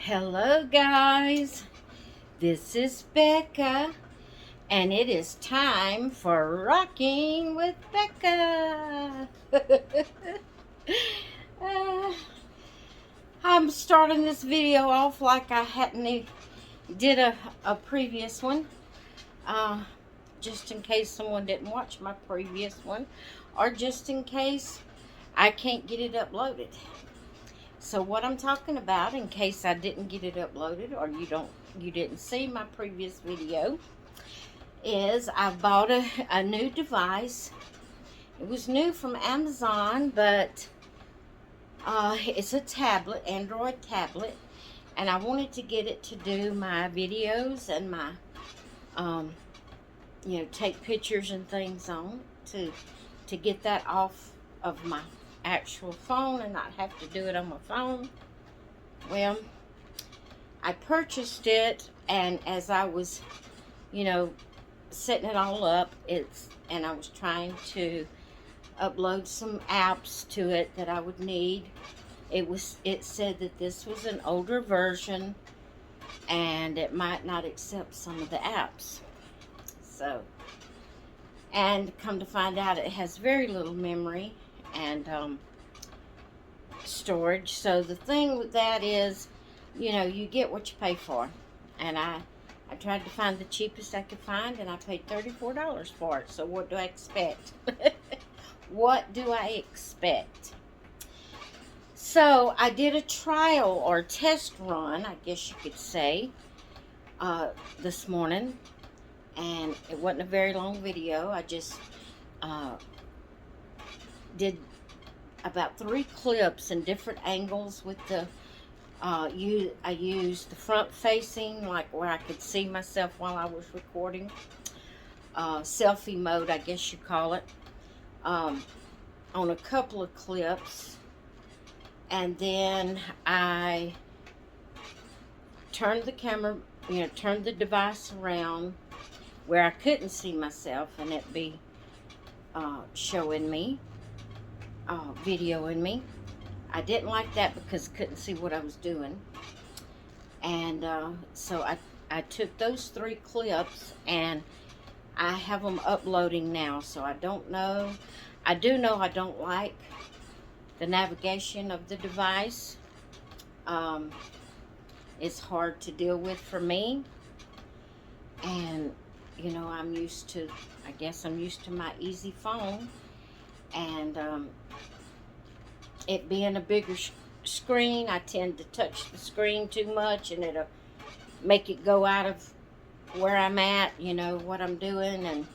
Hello guys, this is Becca and it is time for Rocking with Becca. Uh, I'm starting this video off like I hadn't did a previous one, just in case someone didn't watch my previous one, or just in case I can't get it uploaded. So what I'm talking about, in case I didn't get it uploaded or you didn't see my previous video, is I bought a new device. It was new from Amazon, but it's a tablet, Android tablet, and I wanted to get it to do my videos and my, take pictures and things on to get that off of my actual phone and not have to do it on my phone. Well, I purchased it, and as I was, setting it all up, and I was trying to upload some apps to it that I would need. It said that this was an older version and it might not accept some of the apps. So, and come to find out, it has very little memory and storage. So the thing with that is, you get what you pay for. And I tried to find the cheapest I could find, and I paid $34 for it. So what do I expect? What do I expect? So I did a trial or test run, I guess you could say, this morning. And it wasn't a very long video. I just did about 3 clips in different angles with the I used the front facing, like where I could see myself while I was recording, selfie mode, I guess you call it, on a couple of clips. And then I turned the camera, turned the device around where I couldn't see myself and it be showing me, videoing me. I didn't like that because I couldn't see what I was doing. And so I took those 3 clips and I have them uploading now. So I don't know. I do know I don't like the navigation of the device. It's hard to deal with for me. And, I guess I'm used to my easy phone. And it being a bigger screen, I tend to touch the screen too much and it'll make it go out of where I'm at, what I'm doing. And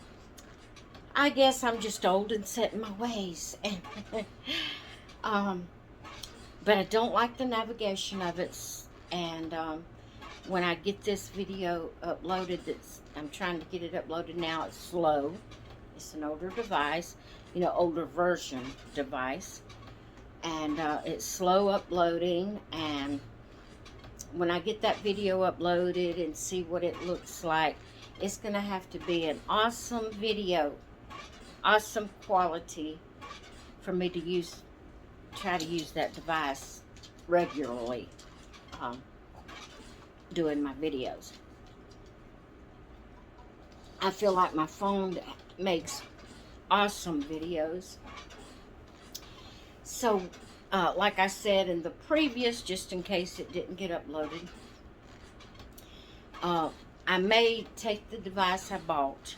I guess I'm just old and set in my ways. But I don't like the navigation of it. And when I get this video uploaded, I'm trying to get it uploaded now, it's slow. It's an older device, older version device. And it's slow uploading, and when I get that video uploaded and see what it looks like, it's going to have to be an awesome video, awesome quality for me to try to use that device regularly, doing my videos. I feel like my phone makes awesome videos. So, like I said in the previous, just in case it didn't get uploaded, I may take the device I bought,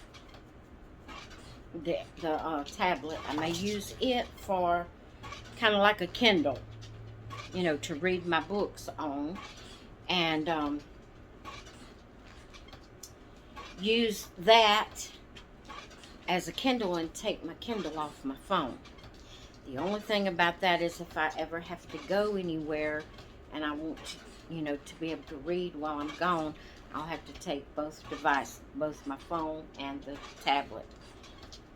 the tablet, I may use it for kind of like a Kindle, to read my books on, and use that as a Kindle and take my Kindle off my phone. The only thing about that is if I ever have to go anywhere and I want to be able to read while I'm gone, I'll have to take both devices, both my phone and the tablet.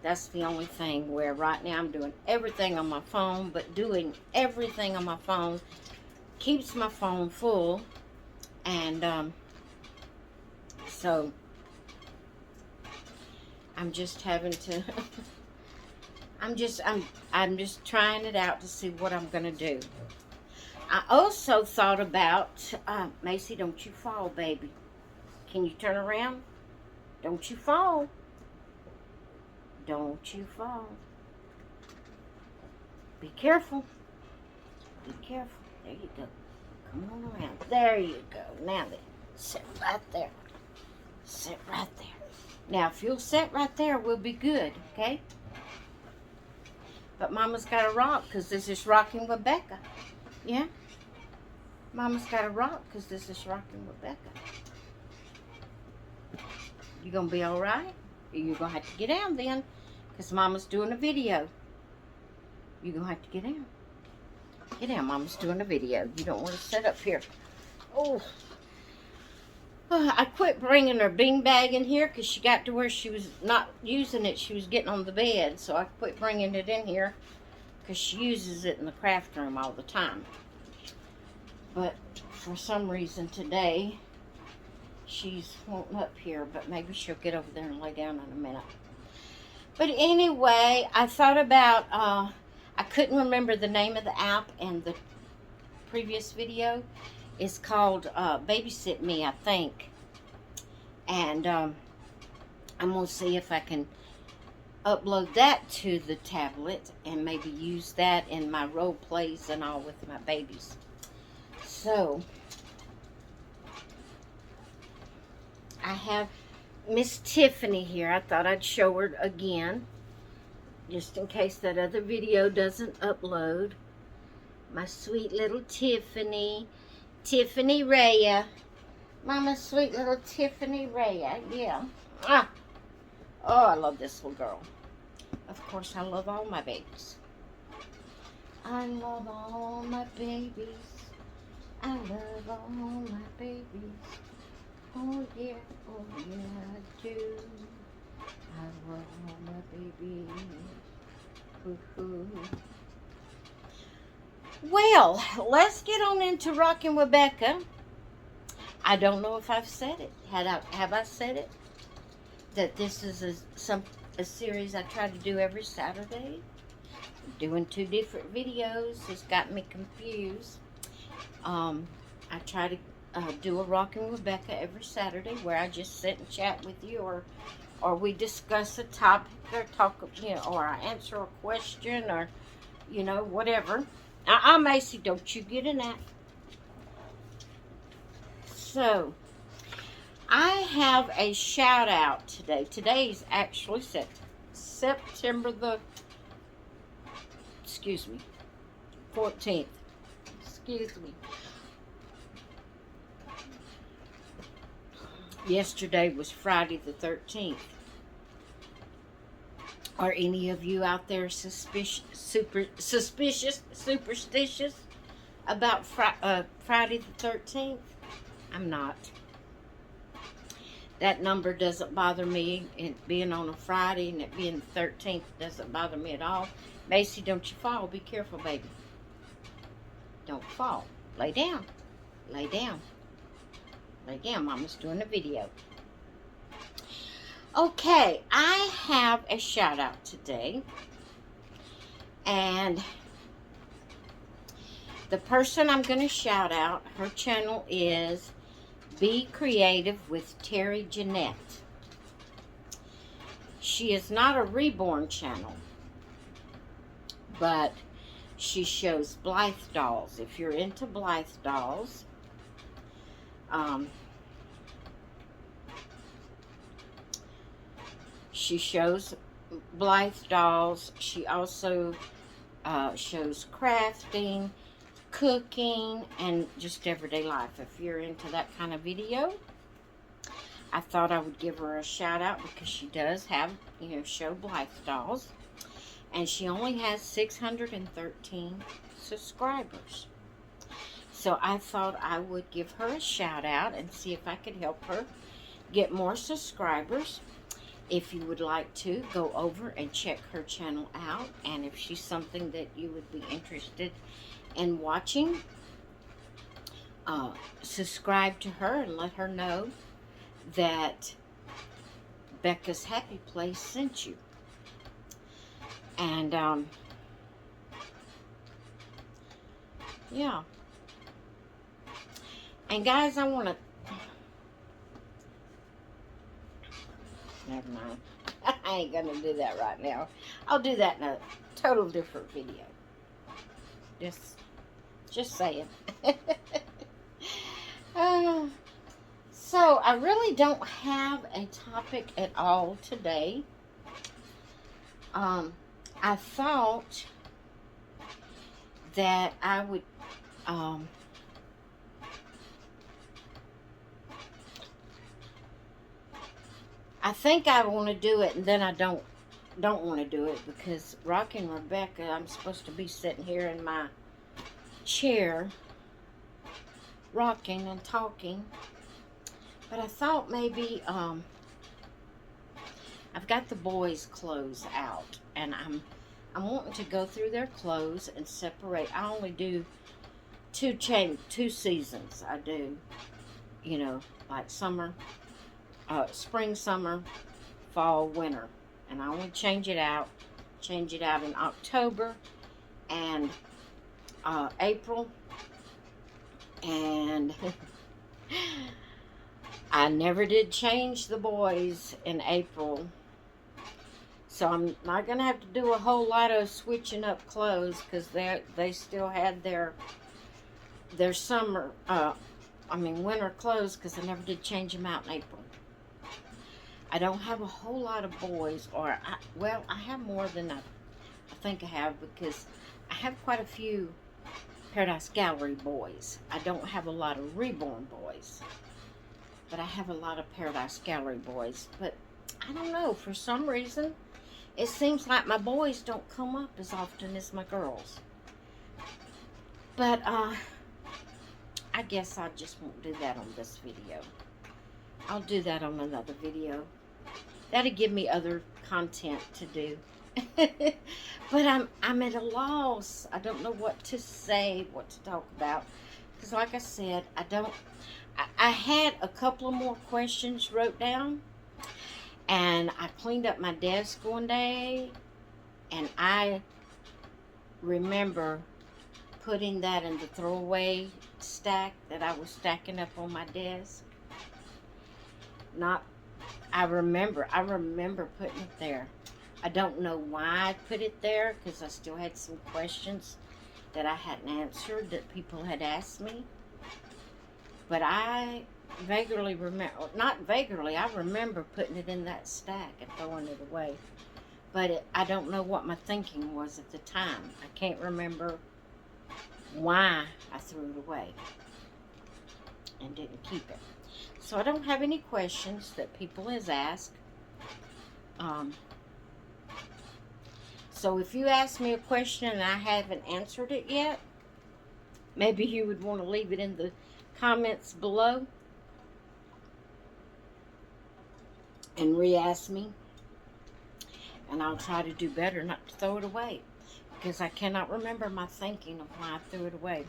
That's the only thing where right now I'm doing everything on my phone, but doing everything on my phone keeps my phone full. And so I'm just having to I'm just trying it out to see what I'm gonna do. I also thought about, Macy, don't you fall, baby. Can you turn around? Don't you fall. Don't you fall. Be careful. Be careful. There you go. Come on around. There you go. Now then, sit right there. Sit right there. Now, if you'll sit right there, we'll be good, okay? But Mama's got to rock because this is rocking with Becca. Yeah? Mama's got to rock because this is rocking with Becca. You going to be all right? Or you going to have to get down then because Mama's doing a video. You going to have to get down. Get down, Mama's doing a video. You don't want to sit up here. Oh. I quit bringing her beanbag in here because she got to where she was not using it. She was getting on the bed. So I quit bringing it in here because she uses it in the craft room all the time. But for some reason today, she's wanting up here. But maybe she'll get over there and lay down in a minute. But anyway, I thought about, I couldn't remember the name of the app and the previous video. It's called Babysit Me, I think. And I'm going to see if I can upload that to the tablet and maybe use that in my role plays and all with my babies. So, I have Miss Tiffany here. I thought I'd show her again, just in case that other video doesn't upload. My sweet little Tiffany. Tiffany Rhea. Mama's sweet little Tiffany Rhea. Yeah. Ah. Oh, I love this little girl. Of course, I love all my babies. I love all my babies. I love all my babies. Oh, yeah. Oh, yeah, I do. I love all my babies. Hoo-hoo. Well, let's get on into Rockin' with Becca. I don't know if I've said it. Have I said it? That this is a series I try to do every Saturday. Doing 2 different videos has got me confused. I try to do a Rockin' with Becca every Saturday where I just sit and chat with you, or we discuss a topic, or talk, or I answer a question, or whatever. Macy, don't you get in that. So, I have a shout out today. Today's actually September the, 14th. Excuse me. Yesterday was Friday the 13th. Are any of you out there superstitious about Friday the 13th? I'm not. That number doesn't bother me. It being on a Friday and it being the 13th doesn't bother me at all. Macy, don't you fall. Be careful, baby. Don't fall. Lay down. Lay down. Lay down. Mama's doing a video. Okay, I have a shout out today, and the person I'm going to shout out, her channel is Be Creative with Terry Jeanette. She is not a reborn channel, but she shows Blythe dolls. If you're into Blythe dolls, she shows Blythe dolls. She also shows crafting, cooking, and just everyday life. If you're into that kind of video, I thought I would give her a shout out because she does have, show Blythe dolls. And she only has 613 subscribers. So I thought I would give her a shout out and see if I could help her get more subscribers. If you would like to, go over and check her channel out. And if she's something that you would be interested in watching, subscribe to her and let her know that Becca's Happy Place sent you. And, yeah. And guys, I want to... Never mind. I ain't going to do that right now. I'll do that in a total different video. Just saying. So, I really don't have a topic at all today. I thought that I would... I think I want to do it, and then I don't want to do it, because rocking Rebecca, I'm supposed to be sitting here in my chair rocking and talking. But I thought maybe I've got the boys' clothes out, and I'm wanting to go through their clothes and separate. I only do two seasons. I do, you know, like summer, spring, summer, fall, winter, and I only change it out in October and April, and I never did change the boys in April, so I'm not gonna have to do a whole lot of switching up clothes, because they still had their summer, winter clothes, because I never did change them out in April. I don't have a whole lot of boys, or I have more than I think I have, because I have quite a few Paradise Gallery boys. I don't have a lot of Reborn boys, but I have a lot of Paradise Gallery boys. But I don't know, for some reason, it seems like my boys don't come up as often as my girls. But I guess I just won't do that on this video. I'll do that on another video. That'll give me other content to do. But I'm at a loss. I don't know what to say, what to talk about. Because like I said, I had a couple of more questions wrote down. And I cleaned up my desk one day. And I remember putting that in the throwaway stack that I was stacking up on my desk. I remember putting it there. I don't know why I put it there, because I still had some questions that I hadn't answered that people had asked me. But I vaguely remember, not vaguely, I remember putting it in that stack and throwing it away. But I don't know what my thinking was at the time. I can't remember why I threw it away and didn't keep it. So I don't have any questions that people has asked. So if you ask me a question and I haven't answered it yet, maybe you would want to leave it in the comments below and re-ask me. And I'll try to do better not to throw it away, because I cannot remember my thinking of why I threw it away.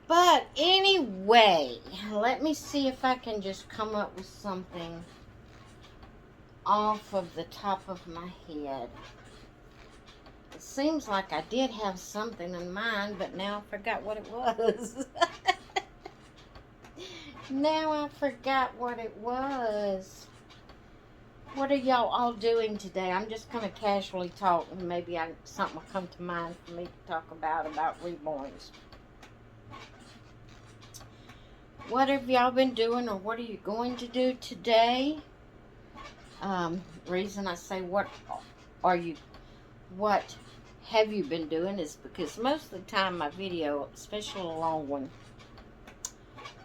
But anyway, let me see if I can just come up with something off of the top of my head. It seems like I did have something in mind, but now I forgot what it was. Now I forgot what it was. What are y'all all doing today? I'm just going to casually talk, and maybe something will come to mind for me to talk about Reborns. What have y'all been doing, or what are you going to do today? Reason I say what have you been doing is because most of the time my video, especially a long one,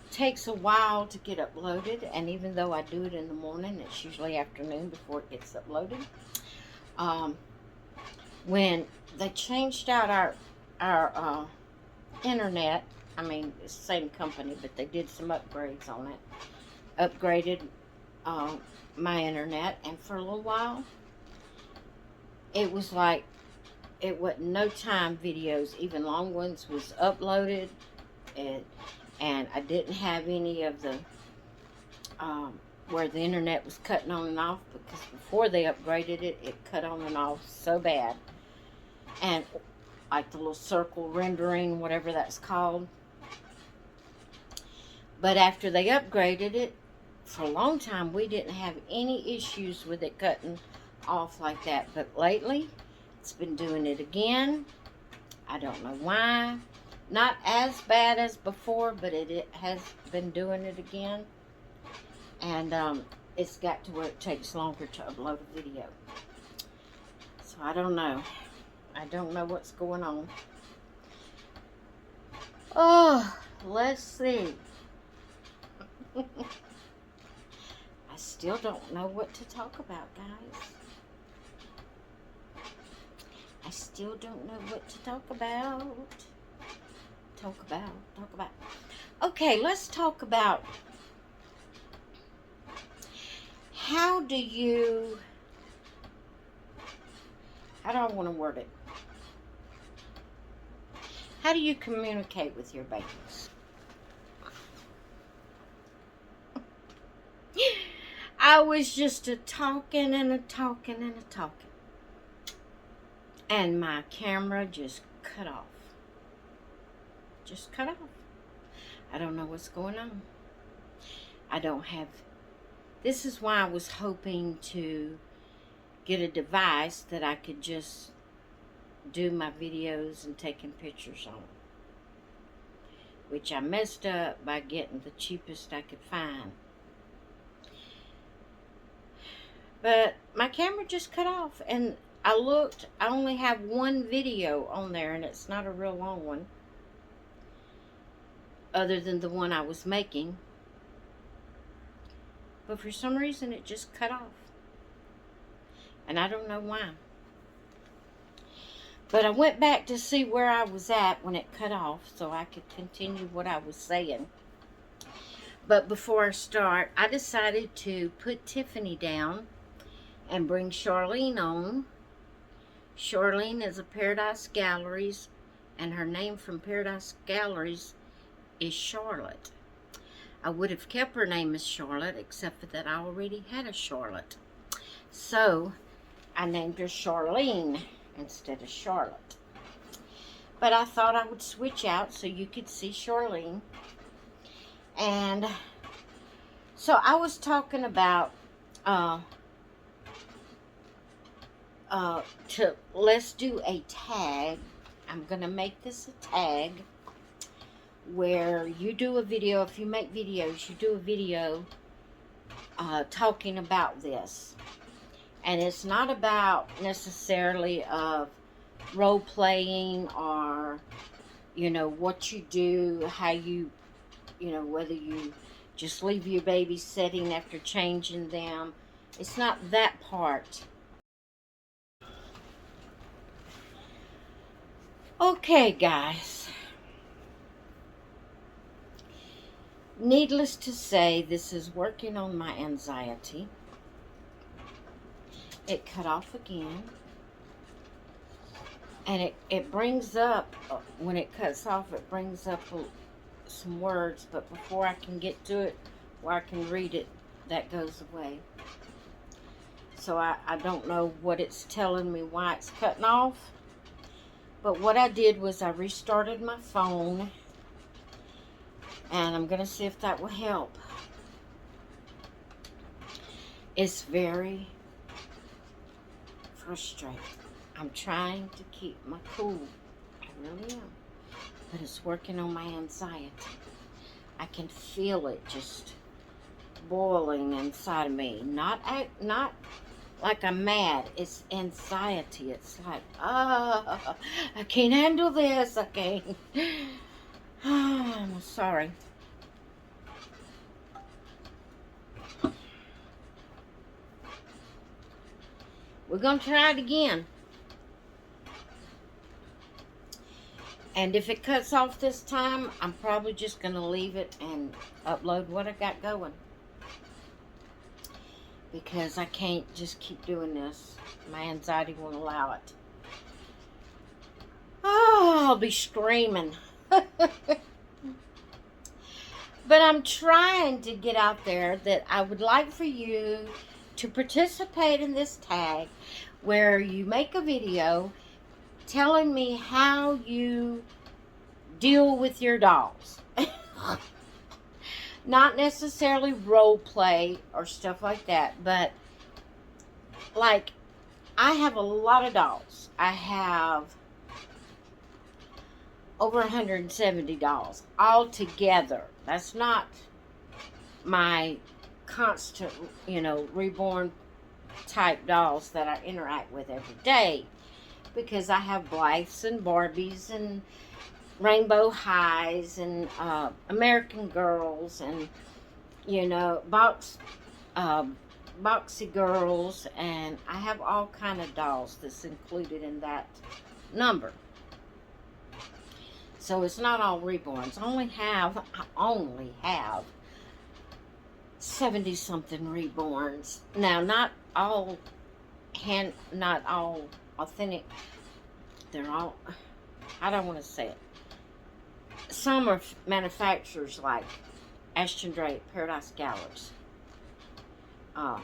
takes a while to get uploaded, and even though I do it in the morning, it's usually afternoon before it gets uploaded. When they changed out our internet, I mean, it's the same company, but they did some upgrades on it. Upgraded my internet, and for a little while, it was like, it wasn't no time videos, even long ones, was uploaded, and I didn't have any of the, where the internet was cutting on and off, because before they upgraded it, it cut on and off so bad. And like the little circle rendering, whatever that's called, But after they upgraded it, for a long time, we didn't have any issues with it cutting off like that. But lately, it's been doing it again. I don't know why. Not as bad as before, but it has been doing it again. And it's got to where it takes longer to upload a video. So I don't know. I don't know what's going on. Oh, let's see. I still don't know what to talk about, guys. I still don't know what to talk about. Talk about. Okay, let's talk about how do I want to word it? How do you communicate with your babies? I was just talking. And my camera just cut off. Just cut off. I don't know what's going on. I don't have... This is why I was hoping to get a device that I could just do my videos and taking pictures on. Which I messed up by getting the cheapest I could find. But my camera just cut off, and I looked, I only have one video on there, and it's not a real long one, other than the one I was making. But for some reason, it just cut off. And I don't know why. But I went back to see where I was at when it cut off, so I could continue what I was saying. But before I start, I decided to put Tiffany down and bring Charlene on. Charlene is a Paradise Galleries, and her name from Paradise Galleries is Charlotte. I would have kept her name as Charlotte, except for that I already had a Charlotte. So, I named her Charlene instead of Charlotte. But I thought I would switch out so you could see Charlene. And so I was talking about let's do a tag. I'm gonna make this a tag where you do a video. If you make videos, you do a video talking about this. And it's not about necessarily of role playing or, you know, what you do, how you know, whether you just leave your baby sitting after changing them. It's not that part. Okay, guys. Needless to say, this is working on my anxiety. It cut off again. And it brings up, when it cuts off, it brings up some words. But before I can get to it, where I can read it, that goes away. So I don't know what it's telling me, why it's cutting off. But what I did was I restarted my phone. And I'm going to see if that will help. It's very frustrating. I'm trying to keep my cool. I really am. But it's working on my anxiety. I can feel it just boiling inside of me. Not like I'm mad. It's anxiety. It's like, I can't handle this. I can't. I'm sorry. We're going to try it again. And if it cuts off this time, I'm probably just going to leave it and upload what I got going. Because I can't just keep doing this. My anxiety won't allow it. Oh, I'll be screaming. But I'm trying to get out there that I would like for you to participate in this tag where you make a video telling me how you deal with your dolls. Not necessarily role play or stuff like that, but like I have a lot of dolls. I have over 170 dolls all together. That's not my constant, reborn type dolls that I interact with every day, because I have Blythes and Barbies and Rainbow Highs and American Girls and boxy girls, and I have all kind of dolls that's included in that number. So it's not all reborns. I only have 70 something reborns. Now, not all authentic. They're all, I don't want to say it. Some are manufacturers like Ashton Drake, Paradise Galleries. I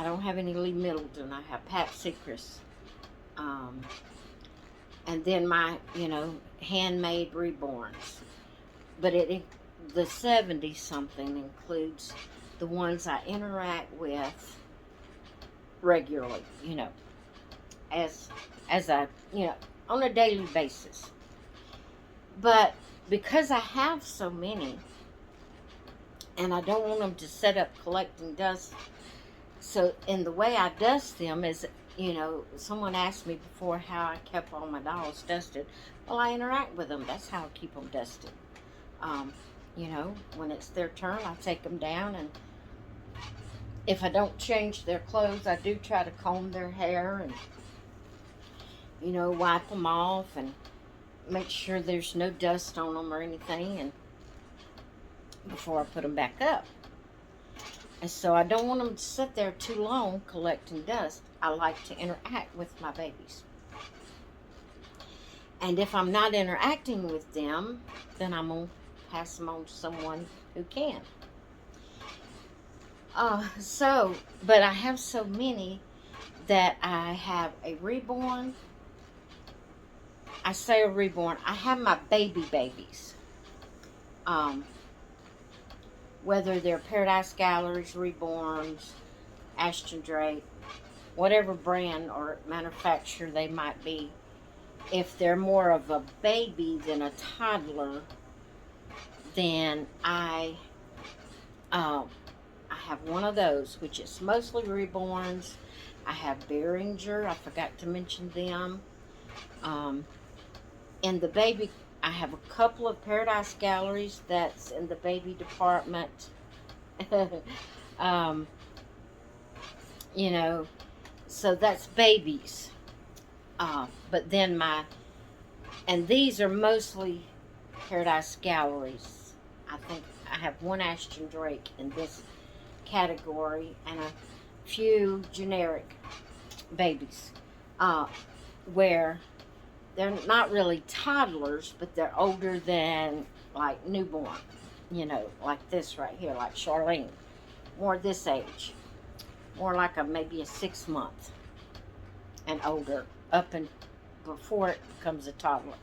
don't have any Lee Middleton. I have Pat Secrets. And then my, handmade reborns. But the 70 something includes the ones I interact with regularly, as on a daily basis. But because I have so many, and I don't want them to set up collecting dust, so in the way I dust them is, someone asked me before how I kept all my dolls dusted. Well, I interact with them. That's how I keep them dusted. When it's their turn, I take them down, and if I don't change their clothes, I do try to comb their hair and, wipe them off and make sure there's no dust on them or anything, and before I put them back up. And so I don't want them to sit there too long collecting dust. I like to interact with my babies. And if I'm not interacting with them, then I'm going to pass them on to someone who can. But I have so many that I have a reborn. I say a reborn. I have my babies. Whether they're Paradise Galleries, reborns, Ashton Drake, whatever brand or manufacturer they might be. If they're more of a baby than a toddler, then I have one of those, which is mostly reborns. I have Behringer. I forgot to mention them. In the baby, I have a couple of Paradise Galleries that's in the baby department. So that's babies. But then and these are mostly Paradise Galleries. I think I have one Ashton Drake in this category and a few generic babies, where they're not really toddlers, but they're older than like newborn, like this right here, like Charlene, more this age, more like maybe a 6 month and older, up and before it becomes a toddler.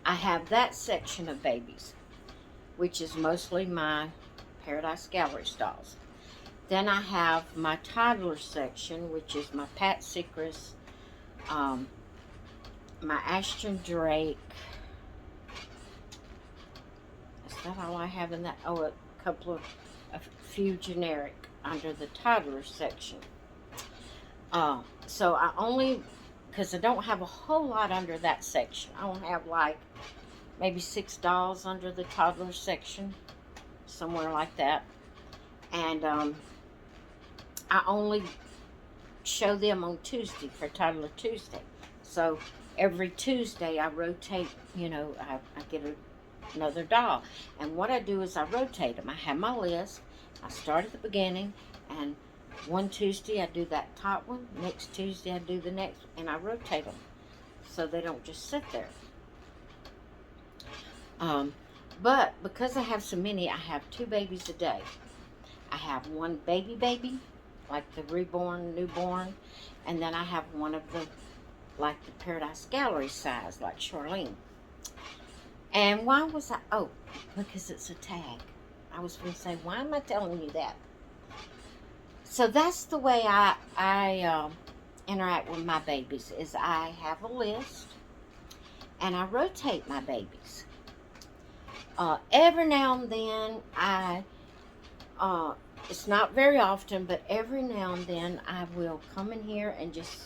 I have that section of babies, which is mostly my Paradise Gallery dolls. Then I have my toddler section, which is my Pat Secrets, my Ashton Drake. Is that all I have in that? Oh, a few generic under the toddler section. So I only, because I don't have a whole lot under that section. I don't have like maybe 6 dolls under the toddler section, somewhere like that. And I only show them on Tuesday for Toddler Tuesday. So every Tuesday I rotate, I get another doll. And what I do is I rotate them. I have my list. I start at the beginning, and one Tuesday I do that top one. Next Tuesday I do the next, and I rotate them so they don't just sit there. But because I have so many, I have 2 babies a day. I have one baby, like the reborn, newborn, and then I have one of the, like the Paradise Gallery size, like Charlene. And why was I? Oh, because it's a tag. I was going to say, why am I telling you that? So that's the way I interact with my babies. Is I have a list, and I rotate my babies. Every now and then it's not very often, but every now and then I will come in here and just,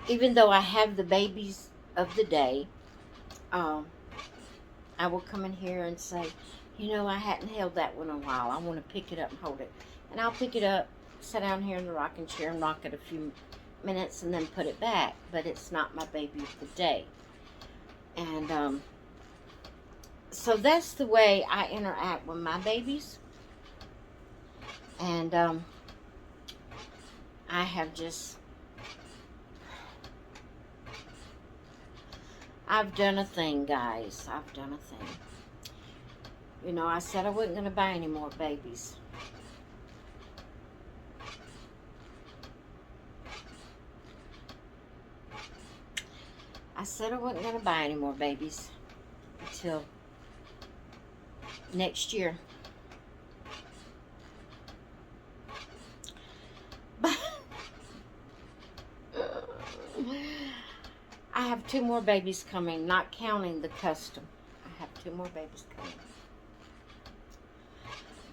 even though I have the babies of the day, I will come in here and say, I hadn't held that one in a while. I want to pick it up and hold it. And I'll pick it up, sit down here in the rocking chair and rock it a few minutes and then put it back. But it's not my baby of the day. And so that's the way I interact with my babies. And I have just, I've done a thing, guys. I've done a thing. I said I wasn't going to buy any more babies. I said I wasn't going to buy any more babies until next year. I have 2 more babies coming, not counting the custom. I have 2 more babies coming.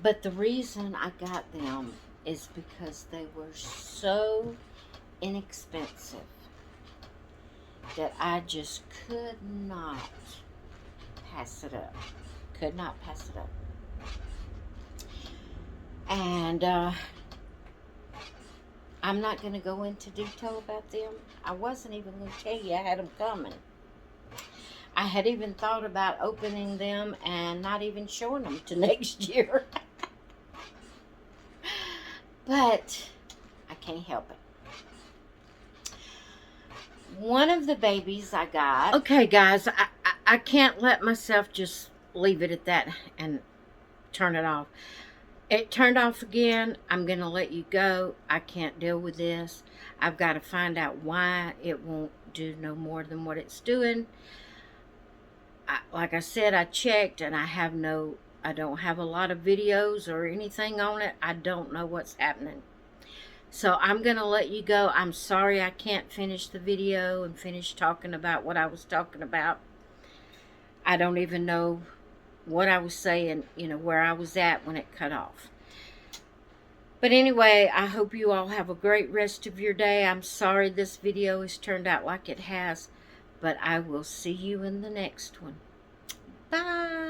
But the reason I got them is because they were so inexpensive that I just could not pass it up. Could not pass it up. And I'm not going to go into detail about them. I wasn't even going to tell you I had them coming. I had even thought about opening them and not even showing them to next year. But I can't help it. One of the babies I got... Okay, guys, I can't let myself just leave it at that and turn it off. It turned off again. I'm going to let you go. I can't deal with this. I've got to find out why it won't do no more than what it's doing. Like I said, I checked and I don't have a lot of videos or anything on it. I don't know what's happening. So I'm going to let you go. I'm sorry I can't finish the video and finish talking about what I was talking about. I don't even know what I was saying, where I was at when it cut off. But anyway, I hope you all have a great rest of your day. I'm sorry this video has turned out like it has, but I will see you in the next one. Bye.